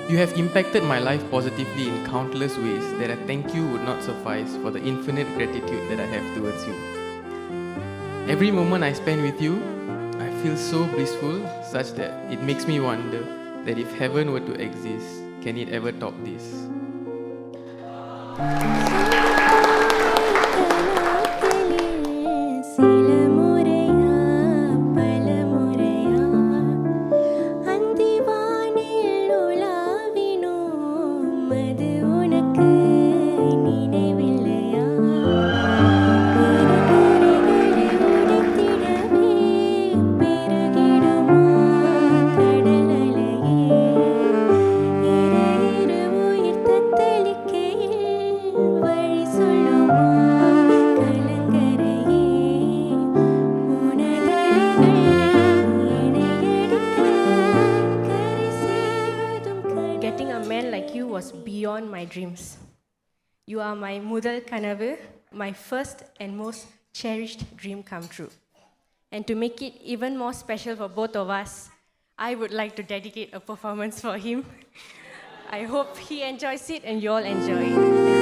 You have impacted my life positively in countless ways that a thank you would not suffice for the infinite gratitude that I have towards you. Every moment I spend with you, I feel so blissful, such that it makes me wonder that if heaven were to exist, can it ever top this? சில முறையா பல முறையா அந்திவானில் உலாவினோம் அது உனக்கு நினைவில்லையா கரைகளை உடைத்திடவே பெருகிடுமா கடல் அலையே இரு உயிர் தத்தளிக்கையில் வழி சொல்லுமா கலங்கரையே Getting a man like you was beyond my dreams. You are my Mudal Kanavu, my first and most cherished dream come true. And to make it even more special for both of us, I would like to dedicate a performance for him. I hope he enjoys it and you all enjoy it.